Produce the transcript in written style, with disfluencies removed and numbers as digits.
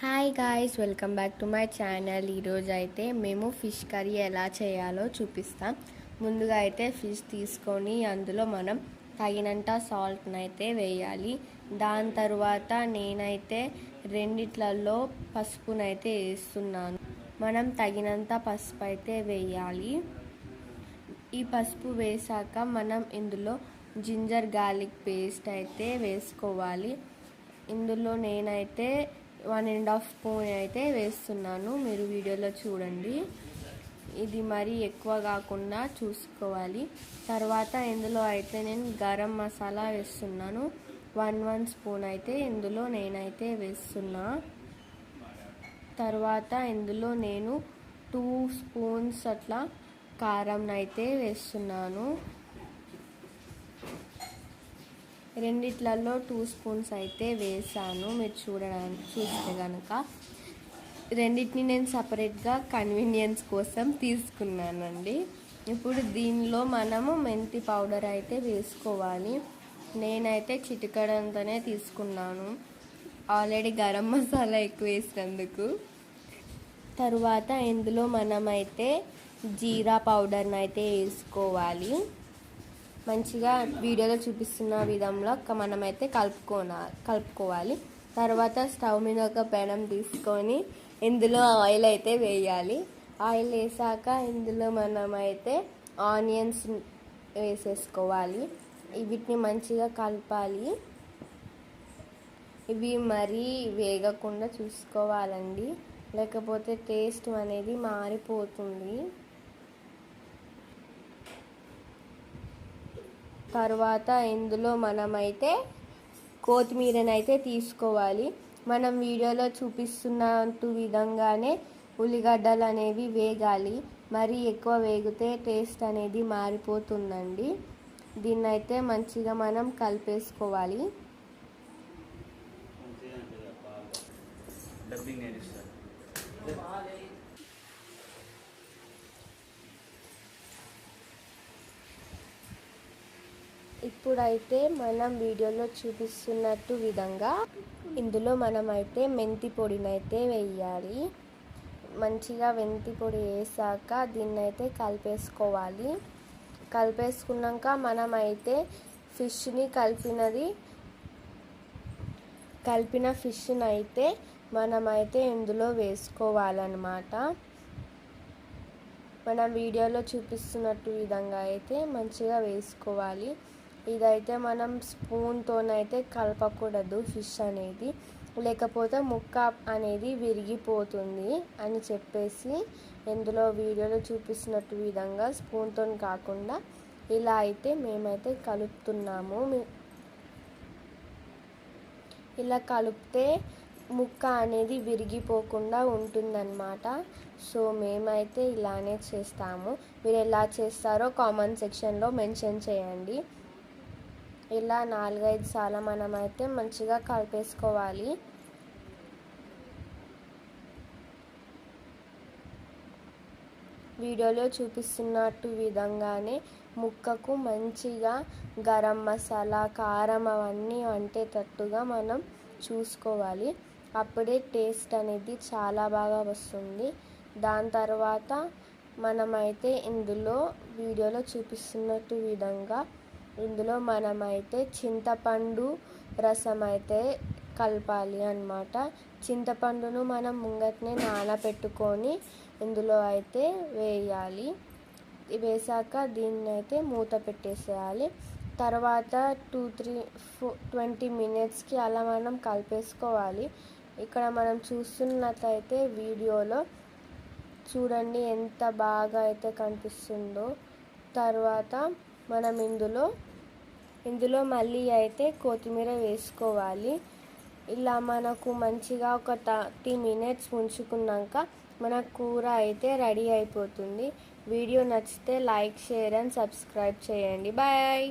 Hi guys, welcome back to my channel. ఈరోజు అయితే మేము ఫిష్ కర్రీ ఎలా చేయాలో చూపిస్తాం. ముందుగా అయితే ఫిష్ తీసుకొని అందులో మనం తగినంత సాల్ట్ని అయితే వేయాలి. దాని తర్వాత నేనైతే రెండిట్లలో పసుపునైతే వేస్తున్నాను. మనం తగినంత పసుపు అయితే వేయాలి. ఈ పసుపు వేసాక మనం ఇందులో జింజర్ గార్లిక్ పేస్ట్ అయితే వేసుకోవాలి. ఇందులో నేనైతే 1.5 స్పూన్ అయితే వేస్తున్నాను. మీరు వీడియోలో చూడండి. ఇది మరీ ఎక్కువ కాకుండా చూసుకోవాలి. తర్వాత ఇందులో అయితే నేను గరం మసాలా వేస్తున్నాను. 1 స్పూన్ అయితే ఇందులో నేనైతే వేస్తున్నా. తర్వాత ఇందులో నేను 2 స్పూన్స్ అట్లా కారం అయితే వేస్తున్నాను. రెండిట్లలో 2 స్పూన్స్ అయితే వేసాను. మీరు చూస్తే కనుక రెండింటిని నేను సపరేట్గా కన్వీనియన్స్ కోసం తీసుకున్నానండి. ఇప్పుడు దీనిలో మనము మెంతి పౌడర్ అయితే వేసుకోవాలి. నేనైతే చిటికెడంతనే తీసుకున్నాను, ఆల్రెడీ గరం మసాలా ఎక్కువ వేసినందుకు. తరువాత ఇందులో మనమైతే జీరా పౌడర్ని అయితే వేసుకోవాలి. మంచిగా వీడియోలో చూపిస్తున్న విధంలో మనమైతే కలుపుకోవాలి. తర్వాత స్టవ్ మీద ఒక పెనం తీసుకొని ఇందులో ఆయిల్ అయితే వేయాలి. ఆయిల్ వేసాక ఇందులో మనమైతే ఆనియన్స్ వేసేసుకోవాలి. వీటిని మంచిగా కలపాలి. ఇవి మరీ వేగకుండా చూసుకోవాలండి, లేకపోతే టేస్ట్ అనేది మారిపోతుంది. తర్వాత ఇందులో మనమైతే కొత్తిమీరనైతే తీసుకోవాలి. మనం వీడియోలో చూపిస్తున్న విధంగానే ఉల్లిగడ్డలు అనేవి వేగాలి. మరి ఎక్కువ వేగితే టేస్ట్ అనేది మారిపోతుందండి. దీన్నైతే మంచిగా మనం కలిపేసుకోవాలి. ఇప్పుడైతే మనం వీడియోలో చూపిస్తున్నట్టు విధంగా ఇందులో మనమైతే మెంతి పొడినైతే వేయాలి. మంచిగా మెంతి పొడి వేసాక దీన్నైతే కలిపేసుకోవాలి. కలిపేసుకున్నాక మనమైతే కలిపిన ఫిష్ని అయితే మనమైతే ఇందులో వేసుకోవాలన్నమాట. మనం వీడియోలో చూపిస్తున్నట్టు విధంగా అయితే మంచిగా వేసుకోవాలి. ఇదైతే మనం స్పూన్తోనైతే కలపకూడదు ఫిష్ అనేది, లేకపోతే ముక్క అనేది విరిగిపోతుంది అని చెప్పేసి ఇందులో వీడియోలో చూపిస్తున్నట్టు విధంగా స్పూన్తో కాకుండా ఇలా అయితే మేమైతే కలుపుతున్నాము. ఇలా కలిపితే ముక్క అనేది విరిగిపోకుండా ఉంటుందన్నమాట. సో మేమైతే ఇలానే చేస్తాము. మీరు ఎలా చేస్తారో కామెంట్ సెక్షన్లో మెన్షన్ చేయండి. ఇలా 4-5 సార్లు మనమైతే మంచిగా కలిపేసుకోవాలి. వీడియోలో చూపిస్తున్నట్టు విధంగానే ముక్కకు మంచిగా గరం మసాలా, కారం అవన్నీ అంటేటట్టుగా మనం చూసుకోవాలి. అప్పుడే టేస్ట్ అనేది చాలా బాగా వస్తుంది. దాని తర్వాత మనమైతే ఇందులో వీడియోలో చూపిస్తున్నట్టు విధంగా ఇందులో మనమైతే చింతపండు రసం అయితే కలపాలి అన్నమాట. చింతపండును మనం ముంగట్నే నానబెట్టుకొని ఇందులో అయితే వేయాలి. వేసాక దీన్ని అయితే మూత పెట్టేసేయాలి. తర్వాత 20 మినిట్స్కి అలా మనం కలిపేసుకోవాలి. ఇక్కడ మనం చూస్తున్నట్లయితే వీడియోలో చూడండి ఎంత బాగా అయితే కనిపిస్తుందో. తర్వాత మనం ఇందులో మళ్ళీ అయితే కొత్తిమీర వేసుకోవాలి. ఇలా మనకు మంచిగా ఒక 30 మినిట్స్ ఉంచుకున్నాక మన కూర అయితే రెడీ అయిపోతుంది. వీడియో నచ్చితే లైక్, షేర్ అండ్ సబ్స్క్రైబ్ చేయండి. బాయ్.